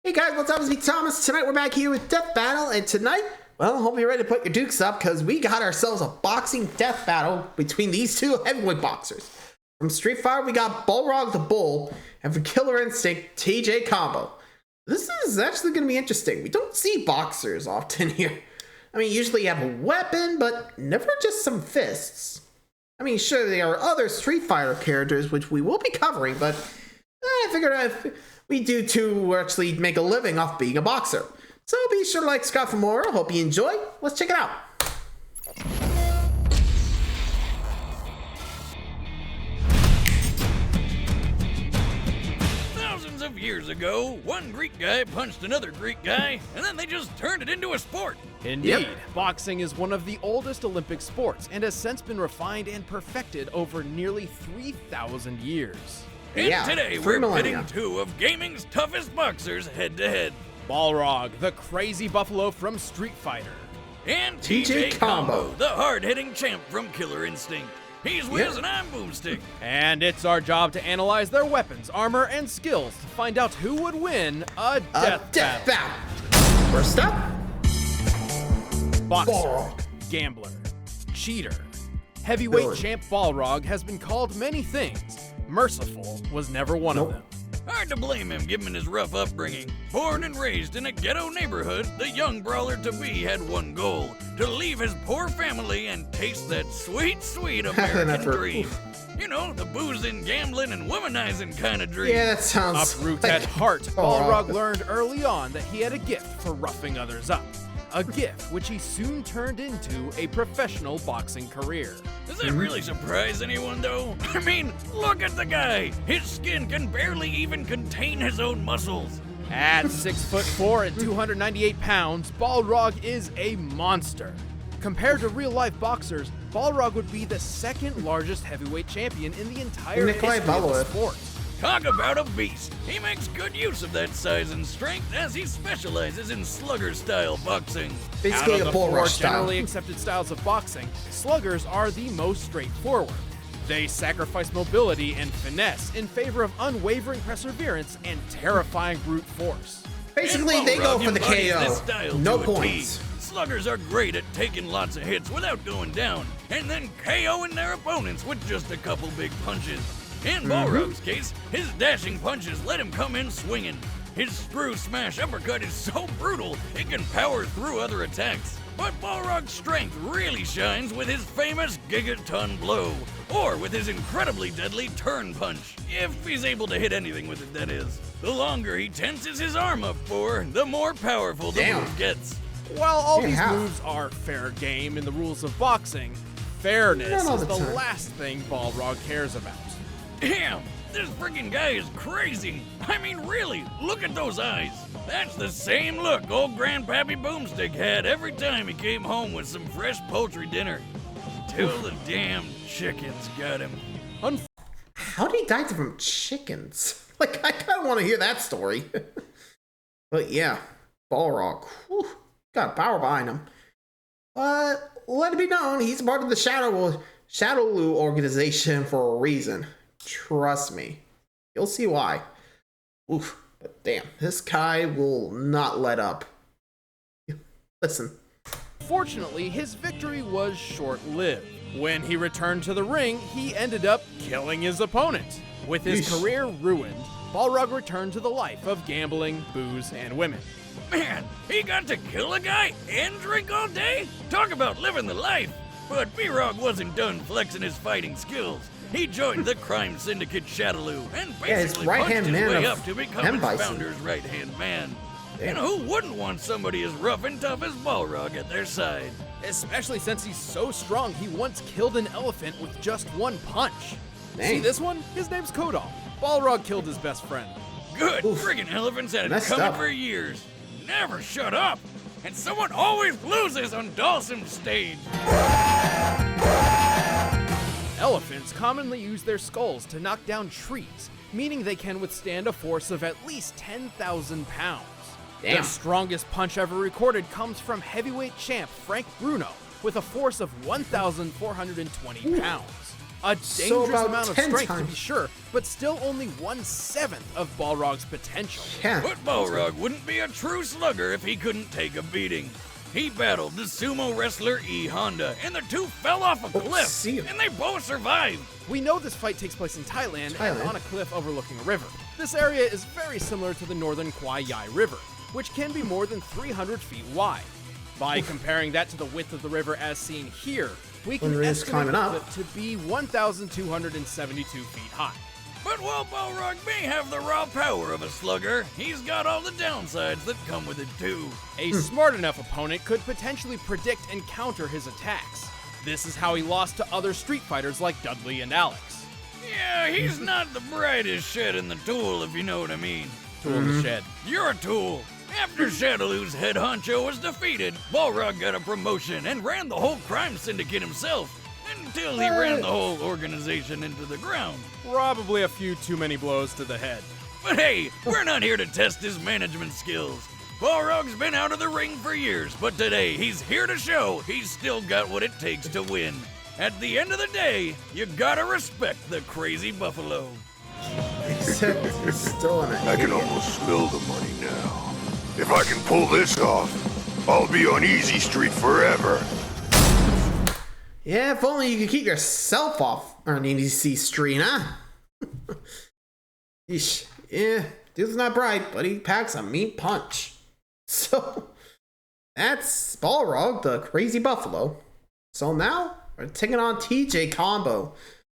Hey guys, what's up? It's me, Thomas. Tonight we're back here with Death Battle, and tonight, well, I hope you're ready to put your dukes up because we got ourselves a boxing death battle between these two heavyweight boxers. From Street Fighter, we got Balrog the Bull, and for Killer Instinct, TJ Combo. This is actually going to be interesting. We don't see boxers often here. I mean, usually you have a weapon, but never just some fists. I mean, sure, there are other Street Fighter characters, which we will be covering, but I figured we do too actually make a living off being a boxer. So be sure to like, subscribe for more. Hope you enjoy. Let's check it out. Thousands of years ago, one Greek guy punched another Greek guy, and then they just turned it into a sport. Indeed, boxing is one of the oldest Olympic sports and has since been refined and perfected over nearly 3,000 years. And today we're pitting two of gaming's toughest boxers head-to-head. Balrog, the crazy buffalo from Street Fighter. And TJ Combo, the hard-hitting champ from Killer Instinct. He's Wiz and I'm Boomstick. And it's our job to analyze their weapons, armor, and skills to find out who would win a death battle. First up, boxer, Balrog. gambler, cheater. Heavyweight champ Balrog has been called many things. Merciful was never one of them. Hard to blame him given his rough upbringing. Born and raised in a ghetto neighborhood, the young brawler to be had one goal: to leave his poor family and taste that sweet, sweet American dream. You know, the boozing, gambling, and womanizing kind of dream. Yeah, that sounds Uproot at heart, Balrog learned early on that he had a gift for roughing others up. A gift which he soon turned into a professional boxing career. Does that really surprise anyone, though? I mean, look at the guy! His skin can barely even contain his own muscles. At 6'4" and 298 pounds, Balrog is a monster. Compared to real-life boxers, Balrog would be the second largest heavyweight champion in the entire history of the sport. Talk about a beast! He makes good use of that size and strength as he specializes in slugger-style boxing. basically a bull rush style. Generally accepted styles of boxing, sluggers are the most straightforward. They sacrifice mobility and finesse in favor of unwavering perseverance and terrifying brute force. Basically, they go for the KO. No points. Sluggers are great at taking lots of hits without going down, and then KOing their opponents with just a couple big punches. In Balrog's case, his dashing punches let him come in swinging. His screw smash uppercut is so brutal, it can power through other attacks. But Balrog's strength really shines with his famous gigaton blow, or with his incredibly deadly turn punch, if he's able to hit anything with it, that is. The longer he tenses his arm up for, the more powerful the move gets. While all these moves are fair game in the rules of boxing, fairness is the last thing Balrog cares about. Damn, this freaking guy is crazy. I mean, really, look at those eyes. That's the same look old Grandpappy Boomstick had every time he came home with some fresh poultry dinner. Till the damn chickens got him. How did he die from chickens? Like, I kind of want to hear that story. But yeah, Balrog, got power behind him. But let it be known, he's part of the Shadowloo organization for a reason. Trust me, you'll see why. Oof, but damn, this guy will not let up. Listen. Fortunately, his victory was short-lived. When he returned to the ring, he ended up killing his opponent. With his career ruined, Balrog returned to the life of gambling, booze, and women. Man, he got to kill a guy and drink all day? Talk about living the life. But B-Rog wasn't done flexing his fighting skills. He joined the crime syndicate Shadowloo and basically punched his way up to become its founder's right-hand man. And who wouldn't want somebody as rough and tough as Balrog at their side? Especially since he's so strong, he once killed an elephant with just one punch. See this one? His name's Kodal. Balrog killed his best friend. Good friggin' elephants had it coming for years. Never shut up. And someone always loses on Dawson's stage. Elephants commonly use their skulls to knock down trees, meaning they can withstand a force of at least 10,000 pounds. The strongest punch ever recorded comes from heavyweight champ Frank Bruno with a force of 1,420 pounds. A So dangerous about amount of 10 strength to times. be sure, but still only 1/7 of Balrog's potential. Yeah. But Balrog wouldn't be a true slugger if he couldn't take a beating. He battled the sumo wrestler E. Honda, and the two fell off a cliff, see him. and they both survived. We know this fight takes place in Thailand and on a cliff overlooking a river. This area is very similar to the northern Kwai Yai River, which can be more than 300 feet wide. By comparing that to the width of the river as seen here, we can When it is estimate climbing the up. cliff to be 1,272 feet high. But while Balrog may have the raw power of a slugger, he's got all the downsides that come with it too. A smart enough opponent could potentially predict and counter his attacks. This is how he lost to other Street Fighters like Dudley and Alex. Yeah, he's not the brightest shed in the tool, if you know what I mean. Tool in the shed. You're a tool. After Shadaloo's head honcho was defeated, Balrog got a promotion and ran the whole crime syndicate himself, until he ran the whole organization into the ground. Probably a few too many blows to the head. But hey, we're not here to test his management skills. Balrog's been out of the ring for years, but today he's here to show he's still got what it takes to win. At the end of the day, you gotta respect the crazy buffalo. Except he's still in I it. can almost smell the money now. If I can pull this off, I'll be on Easy Street forever. Yeah, if only you could keep yourself off on EDC street, huh? Yeesh. Yeah, dude's not bright, but he packs a mean punch. So, that's Balrog, the crazy buffalo. So now, we're taking on TJ Combo.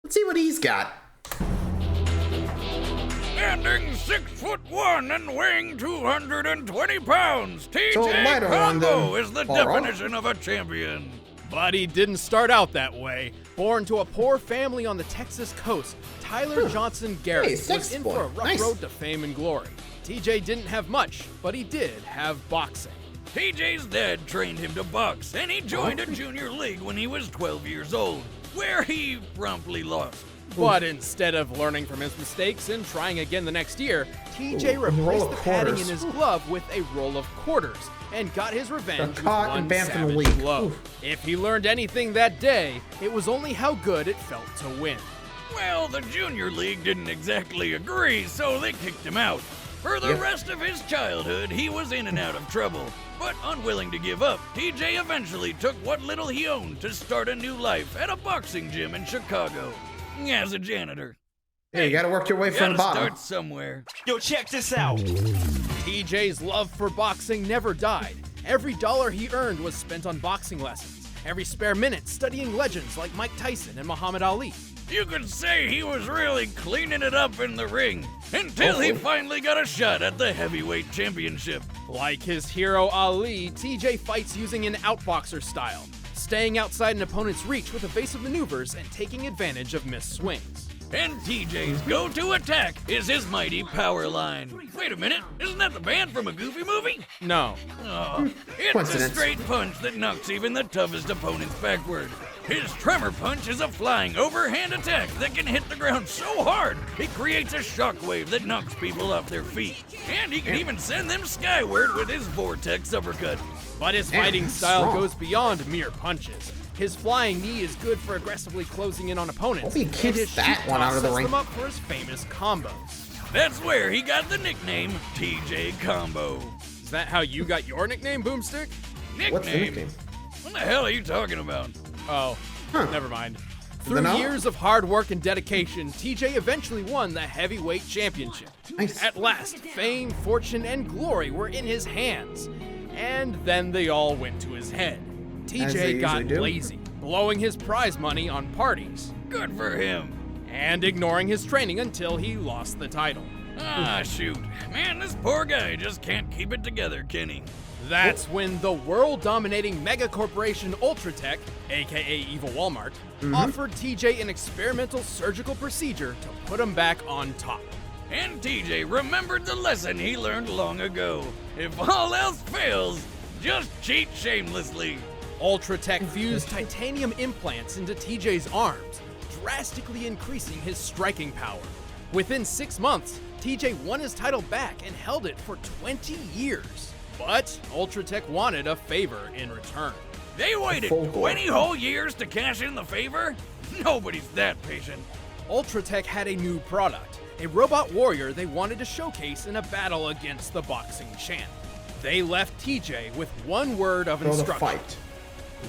Let's see what he's got. Standing 6'1" and weighing 220 pounds, TJ So lighter one Combo than is the Balrog. definition of a champion. But he didn't start out that way. Born to a poor family on the Texas coast, Tyler Johnson Garrett Hey, was sex in boy. for a rough Nice. road to fame and glory. TJ didn't have much, but he did have boxing. TJ's dad trained him to box, and he joined a junior league when he was 12 years old, where he promptly lost. But instead of learning from his mistakes and trying again the next year, TJ Ooh, a roll replaced of the padding in quarters. his glove with a roll of quarters and got his revenge with caught one and banned from the savage league. blow. Ooh. If he learned anything that day, it was only how good it felt to win. Well, the junior league didn't exactly agree, so they kicked him out. For the rest of his childhood, he was in and out of trouble. But unwilling to give up, TJ eventually took what little he owned to start a new life at a boxing gym in Chicago. As a janitor. Yeah, you gotta work your way from the Gotta bottom. start somewhere. Yo, check this out. TJ's love for boxing never died. Every dollar he earned was spent on boxing lessons. Every spare minute studying legends like Mike Tyson and Muhammad Ali. You could say he was really cleaning it up in the ring until he finally got a shot at the heavyweight championship. Like his hero Ali, TJ fights using an outboxer style, staying outside an opponent's reach with evasive maneuvers and taking advantage of missed swings. And TJ's go-to attack is his mighty power line. Wait a minute, isn't that the band from a Goofy movie? No. Oh, it's a Coincidence. straight punch that knocks even the toughest opponents backward. His tremor punch is a flying overhand attack that can hit the ground so hard it creates a shockwave that knocks people off their feet. And he can even send them skyward with his vortex uppercut. But his Damn, fighting he's style strong. goes beyond mere punches. His flying knee is good for aggressively closing in on opponents. Hope he and keeps his that shoot one toss out of the sets ring. them up for his famous combos. That's where he got the nickname TJ Combo. Is that how you got your nickname, Boomstick? Nickname? What's the nickname? What the hell are you talking about? Oh, Huh. never mind. Then Through no? years of hard work and dedication, TJ eventually won the heavyweight championship. Nice. At last, fame, fortune, and glory were in his hands. And then they all went to his head. they TJ got usually do. lazy, blowing his prize money on parties, Good for him. and ignoring his training until he lost the title. Ah, shoot. Man, this poor guy just can't keep it together, can he? That's when the world-dominating mega corporation Ultratech, aka Evil Walmart, offered TJ an experimental surgical procedure to put him back on top. And TJ remembered the lesson he learned long ago. If all else fails, just cheat shamelessly. Ultratech fused titanium implants into TJ's arms, drastically increasing his striking power. Within 6 months, TJ won his title back and held it for 20 years. But Ultratech wanted a favor in return. They waited full 20 whole years to cash in the favor? Nobody's that patient. Ultratech had a new product, a robot warrior they wanted to showcase in a battle against the boxing champ. They left TJ with one word of Throw the instruction. fight.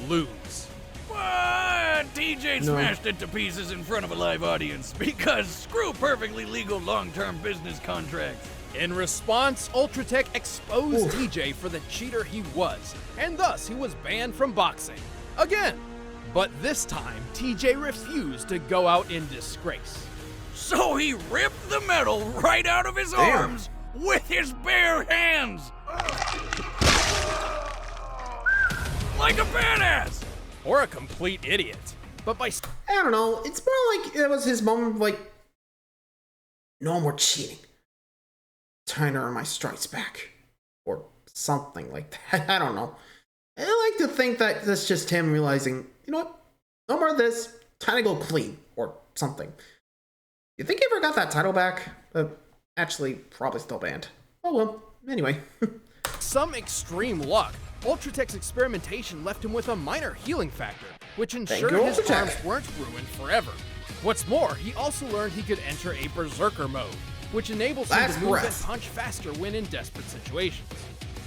Lose. But TJ smashed it to pieces in front of a live audience because screw perfectly legal long-term business contracts. In response, Ultratech exposed TJ for the cheater he was, and thus he was banned from boxing. Again. But this time, TJ refused to go out in disgrace. So he ripped the metal right out of his arms with his bare hands. Like a badass. Or a complete idiot. But by I don't know. It's more like it was his moment of like, no more cheating. Time to earn my stripes back. Or something like that. I don't know. I like to think that that's just him realizing, you know what? No more of this. Time to go clean. Or something. You think he ever got that title back? Actually, probably still banned. Oh well. Anyway. some extreme luck, Ultratech's experimentation left him with a minor healing factor, which ensured his arms weren't ruined forever. What's more, he also learned he could enter a berserker mode, which enables him to move and punch faster when in desperate situations.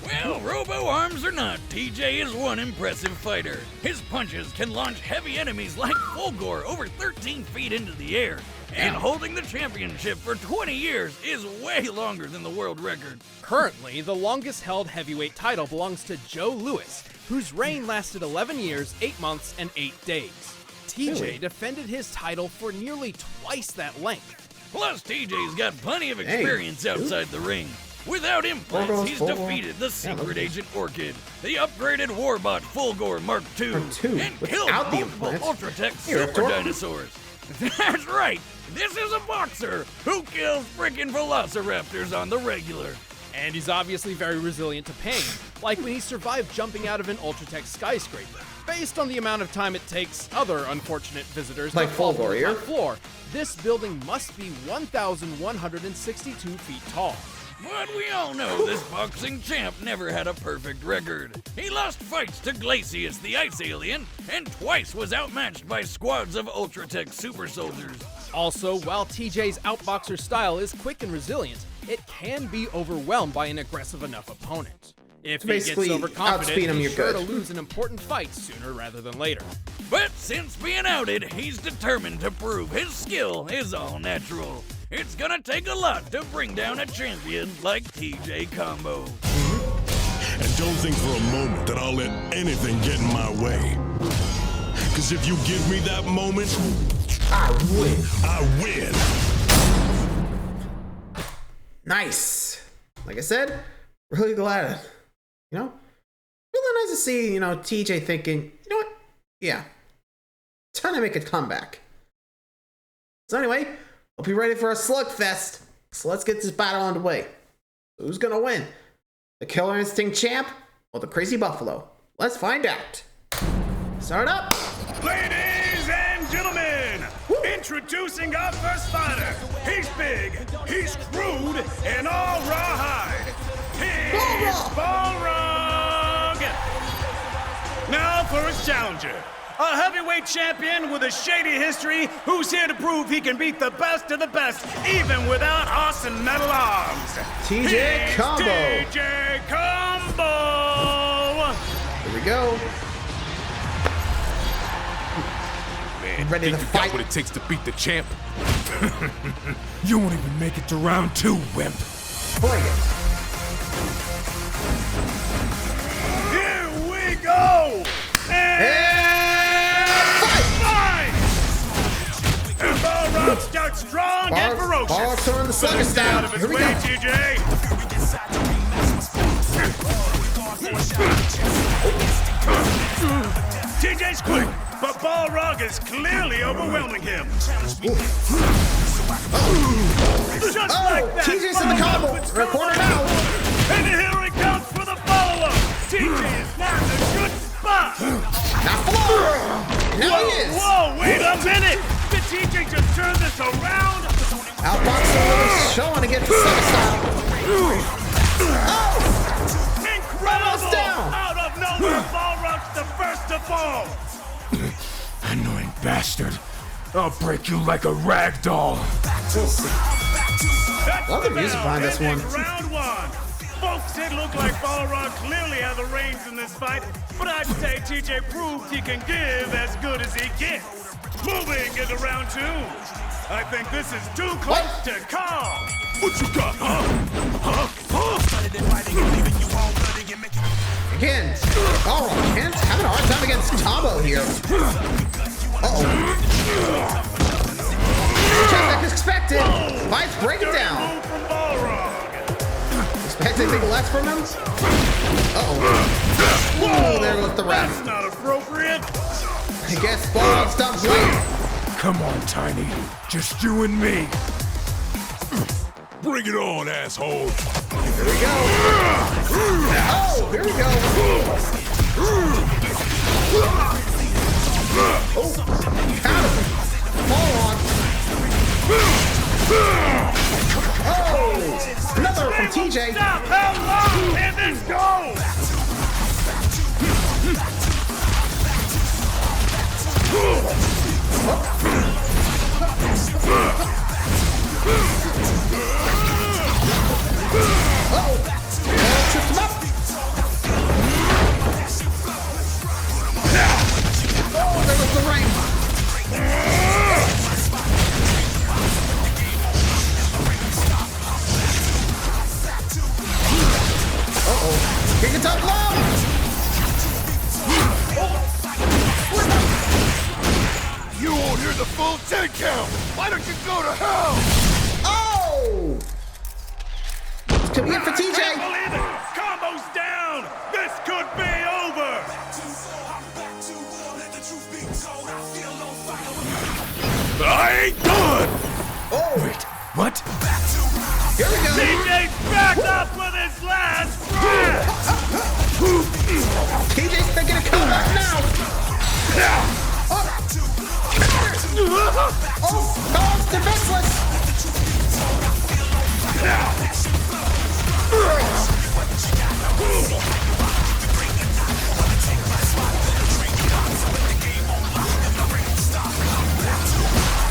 Well, robo-arms or not, TJ is one impressive fighter. His punches can launch heavy enemies like Fulgore over 13 feet into the air. And holding the championship for 20 years is way longer than the world record. Currently, the longest held heavyweight title belongs to Joe Louis, whose reign lasted 11 years, 8 months, and 8 days. TJ defended his title for nearly twice that length. Plus, TJ's got plenty of experience outside the ring. Without implants, he's defeated the secret agent Orchid, the upgraded warbot Fulgore Mark II, and killed multiple Ultratech super dinosaurs. That's right, this is a boxer who kills frickin' velociraptors on the regular. And he's obviously very resilient to pain, like when he survived jumping out of an Ultratech skyscraper. Based on the amount of time it takes other unfortunate visitors to fall to the top floor, this building must be 1,162 feet tall. But we all know this boxing champ never had a perfect record. He lost fights to Glacius the Ice Alien, and twice was outmatched by squads of Ultratech super soldiers. Also, while TJ's outboxer style is quick and resilient, it can be overwhelmed by an aggressive enough opponent. If he gets overconfident, he's sure to lose an important fight sooner rather than later. But since being outed, he's determined to prove his skill is all natural. It's gonna take a lot to bring down a champion like TJ Combo. And don't think for a moment that I'll let anything get in my way. Cause if you give me that moment, I win. I win. Nice. Like I said, really glad. Really nice to see, TJ thinking, you know what? Yeah. Time to make a comeback. So anyway, hope you're ready for a slugfest. So let's get this battle underway. Who's gonna win? The Killer Instinct champ or the Crazy Buffalo? Let's find out. Start up. Ladies and gentlemen, introducing our first fighter. He's big, he's crude, and all rawhide. He's Balrog. Now for his challenger. A heavyweight champion with a shady history who's here to prove he can beat the best of the best, even without awesome metal arms. TJ Combo. TJ Combo. Here we go. Man, ready to you fight? got what it takes to beat the champ. You won't even make it to round 2, wimp. Bring it. Here we go. Fight! And Balrog starts strong and ferocious. Balrog's throwing the slugger style. Out of his Here we way, go. TJ. TJ's quick, but Balrog is clearly overwhelming him. Just like that, TJ's in the combo. Record it out. And here he comes for the follow-up. TJ is now in a good spot. Now he is. Whoa, wait a minute! Did TJ just turn this around? Outboxer was showing to get the slugger style. Incredible! Almost down. Out of nowhere, Balrog's the first to fall. Annoying bastard. I'll break you like a rag doll. We'll see. That's Love the music behind this ending one. Round one. Folks, it looked like Balrog clearly had the reins in this fight, but I'd say TJ proved he can give as good as he gets. Moving into round two. I think this is too close to call. What you got, huh? Again, Balrog can't having a hard time against Combo here. Uh-oh. Just like expected. Fights break it down. Move from Balrog. Expect anything less from him? Uh-oh. Whoa, there goes the ref. That's not appropriate. I guess Balrog stopped playing. Come on, Tiny. Just you and me. Bring it on, asshole. Here we go. Oh, here we go. Oh, counter. Balrog. Oh, another from TJ. Stop! How long can this go? Tripped him up. Oh, there goes the ring. Uh-oh. Kick it up low. You won't hear the full 10 count. Why don't you go to hell? Oh! It's coming in for Can't TJ. believe it! Combo's down! This could be over! I ain't done. Oh, Wait, what? here we go. TJ's back up with his last breath! TJ's thinking of coming back now. Oh, Balrog's defenseless.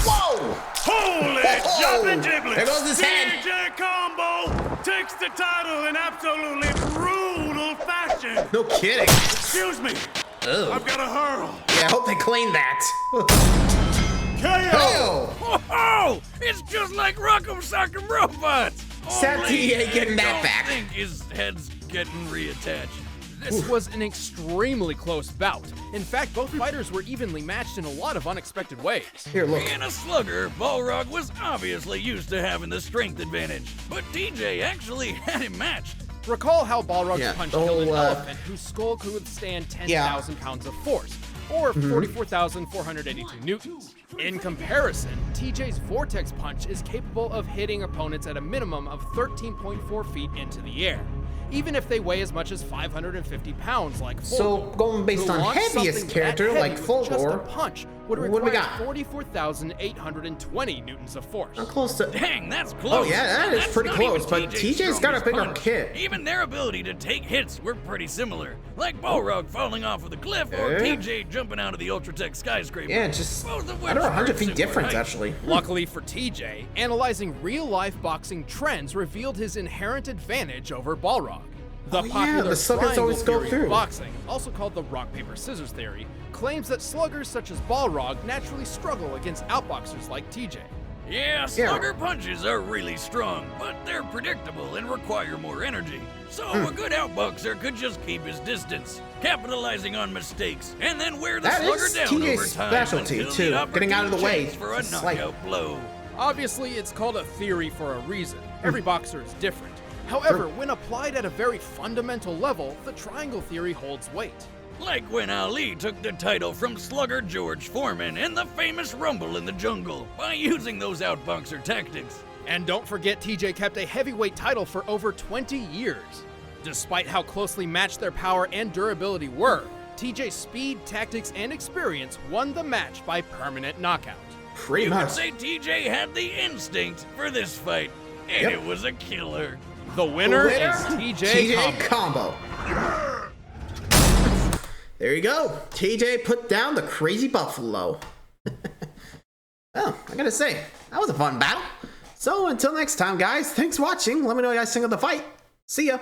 Whoa! Holy Oh, jumping giblets! there goes his head. TJ Combo takes the title in absolutely brutal fashion! No kidding. Excuse me, Oh. I've got a hurl! Yeah, I hope they clean that. KO! Oh! Oh, it's just like Rock'em Sock'em Robots. Sad Only he ain't getting I that don't back. think his head's getting reattached. This was an extremely close bout. In fact, both fighters were evenly matched in a lot of unexpected ways. Here, look. Being a slugger, Balrog was obviously used to having the strength advantage, but TJ actually had him matched. Recall how Balrog's Yeah, punch the killed an whole, elephant whose skull could withstand 10,000 pounds of force, or 44,482 newtons. In comparison, TJ's Vortex Punch is capable of hitting opponents at a minimum of 13.4 feet into the air, even if they weigh as much as 550 pounds like Fulgor. So, going based To on launch heaviest something character that like heavy with just a Fulgor, punch would what do we require got? 44,820 newtons of force. Not close to. Dang, that's close. Oh, yeah, that is That's pretty not close, even but TJ's got a strongest bigger punch. kit. Even their ability to take hits were pretty similar, like Balrog falling off of the cliff or Eh? TJ jumping out of the Ultratech skyscraper. Yeah, just Both of which under were 100 feet similar difference, height. actually. Luckily for TJ, analyzing real-life boxing trends revealed his inherent advantage over Balrog. The Oh, yeah, popular the sluggers triangle always go theory of through. boxing, also called the rock paper scissors theory, claims that sluggers such as Balrog naturally struggle against outboxers like TJ. Yeah, slugger punches are really strong, but they're predictable and require more energy. So a good outboxer could just keep his distance, capitalizing on mistakes, and then wear the That slugger is down TJ's over time specialty, until too, the getting out of the way. opportune chance for a It's like- knockout blow. Obviously, it's called a theory for a reason. Every boxer is different. However, when applied at a very fundamental level, the triangle theory holds weight. Like when Ali took the title from slugger George Foreman in the famous Rumble in the Jungle by using those outboxer tactics. And don't forget, TJ kept a heavyweight title for over 20 years. Despite how closely matched their power and durability were, TJ's speed, tactics, and experience won the match by permanent knockout. Pretty You could much. say TJ had the instinct for this fight, and Yep. it was a killer. The winner, Winner, is TJ Combo. Combo. There you go. TJ put down the crazy buffalo. well, I gotta say, that was a fun battle. So until next time, guys, thanks for watching. Let me know what you guys think of the fight. See ya.